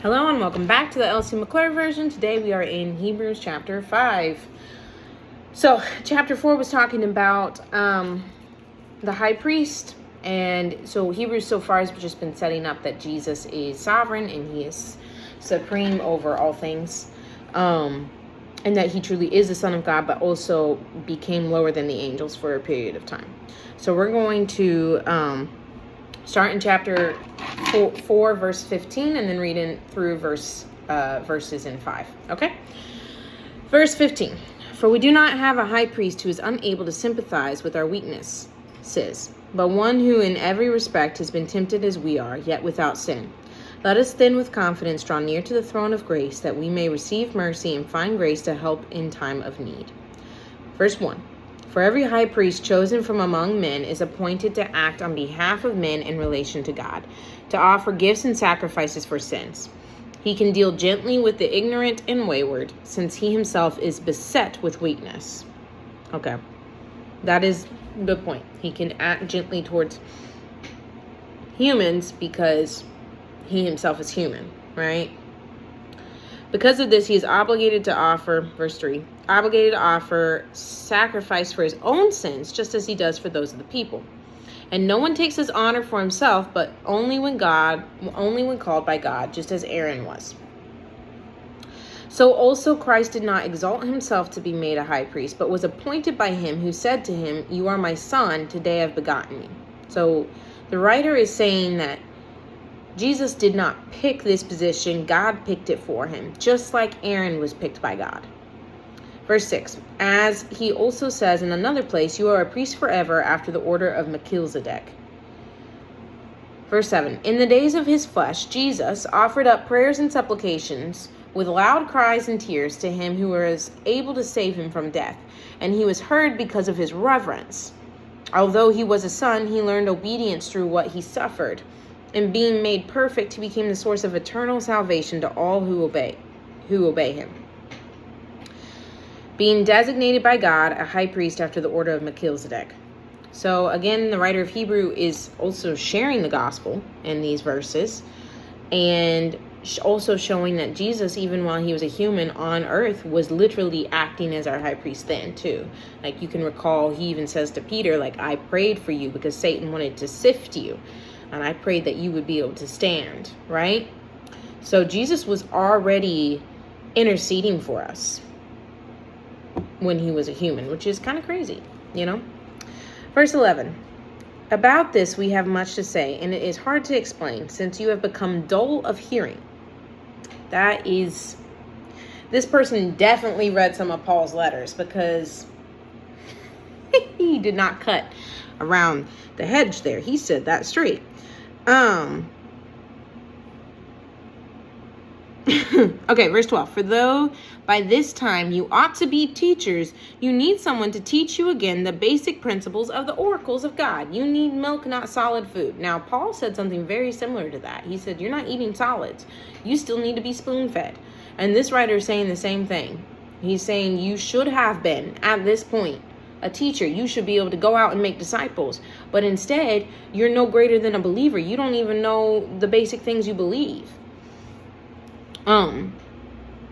Hello and welcome back to the Elsie McClure version. Today we are in Hebrews chapter 5. So chapter 4 was talking about the high priest. And so Hebrews so far has just been setting up that Jesus is sovereign and he is supreme over all things. And that he truly is the Son of God, but also became lower than the angels for a period of time. So we're going to start in chapter 4 verse 15, and then reading through verses in 5. Okay? Verse 15. For we do not have a high priest who is unable to sympathize with our weaknesses, but one who in every respect has been tempted as we are, yet without sin. Let us then with confidence draw near to the throne of grace, that we may receive mercy and find grace to help in time of need. Verse 1. For every high priest chosen from among men is appointed to act on behalf of men in relation to God, to offer gifts and sacrifices for sins. He can deal gently with the ignorant and wayward, since he himself is beset with weakness. Okay, that is the point. He can act gently towards humans because he himself is human, right? Because of this, he is obligated to offer, verse 3, obligated to offer sacrifice for his own sins, just as he does for those of the people. And no one takes his honor for himself, but only when called by God, just as Aaron was. So also Christ did not exalt himself to be made a high priest, but was appointed by him who said to him, "You are my son, today I've begotten you." So the writer is saying that Jesus did not pick this position, God picked it for him, just like Aaron was picked by God. Verse 6, as he also says in another place, you are a priest forever after the order of Melchizedek. Verse 7, in the days of his flesh, Jesus offered up prayers and supplications with loud cries and tears to him who was able to save him from death, and he was heard because of his reverence. Although he was a son, he learned obedience through what he suffered. And being made perfect, he became the source of eternal salvation to all who obey him. Being designated by God a high priest after the order of Melchizedek. So again, the writer of Hebrew is also sharing the gospel in these verses, and also showing that Jesus, even while he was a human on earth, was literally acting as our high priest then too. Like you can recall, he even says to Peter, like, I prayed for you because Satan wanted to sift you. And I prayed that you would be able to stand, right? So Jesus was already interceding for us when he was a human, which is kind of crazy, you know? Verse 11. About this we have much to say, and it is hard to explain, since you have become dull of hearing. This person definitely read some of Paul's letters, because he did not cut around the hedge there. He said that straight. Okay, verse 12. For though by this time you ought to be teachers, you need someone to teach you again the basic principles of the oracles of God. You need milk, not solid food. Now, Paul said something very similar to that. He said, you're not eating solids. You still need to be spoon-fed. And this writer is saying the same thing. He's saying you should have been, at this point, a teacher. You should be able to go out and make disciples. But instead, you're no greater than a believer. You don't even know the basic things you believe.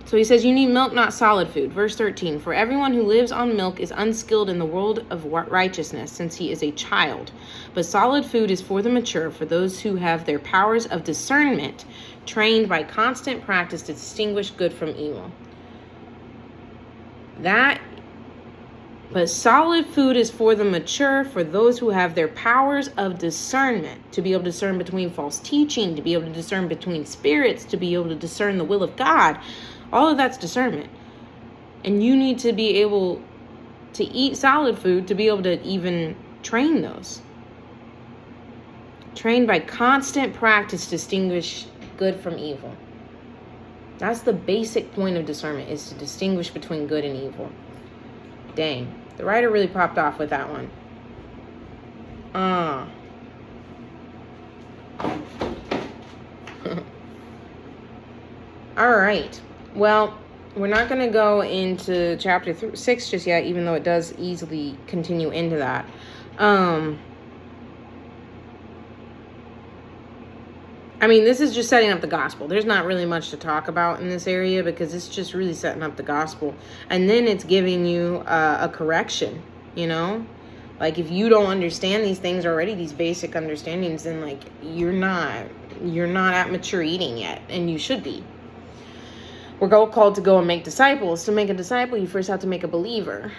So he says you need milk, not solid food. Verse 13, for everyone who lives on milk is unskilled in the world of righteousness, since he is a child. But solid food is for the mature, for those who have their powers of discernment trained by constant practice to distinguish good from evil. But solid food is for the mature, for those who have their powers of discernment, to be able to discern between false teaching, to be able to discern between spirits, to be able to discern the will of God. All of that's discernment. And you need to be able to eat solid food to be able to even train those. Trained by constant practice to distinguish good from evil. That's the basic point of discernment, is to distinguish between good and evil. Dang, the writer really popped off with that one. All right. Well, we're not going to go into chapter 6 just yet, even though it does easily continue into that. I mean, this is just setting up the gospel. There's not really much to talk about in this area because it's just really setting up the gospel. And then it's giving you a correction, you know? Like, if you don't understand these things already, these basic understandings, then, like, you're not at mature eating yet, and you should be. We're called to go and make disciples. To make a disciple, you first have to make a believer.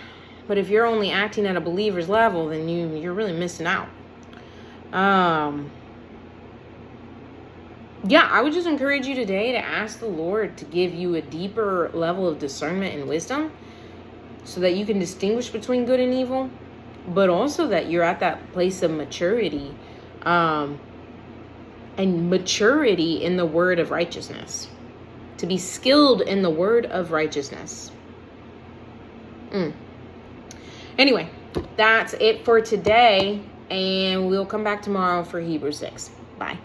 But if you're only acting at a believer's level, then you're really missing out. Yeah, I would just encourage you today to ask the Lord to give you a deeper level of discernment and wisdom so that you can distinguish between good and evil, but also that you're at that place of maturity, and maturity in the word of righteousness, to be skilled in the word of righteousness. Anyway, that's it for today, and we'll come back tomorrow for Hebrews 6. Bye.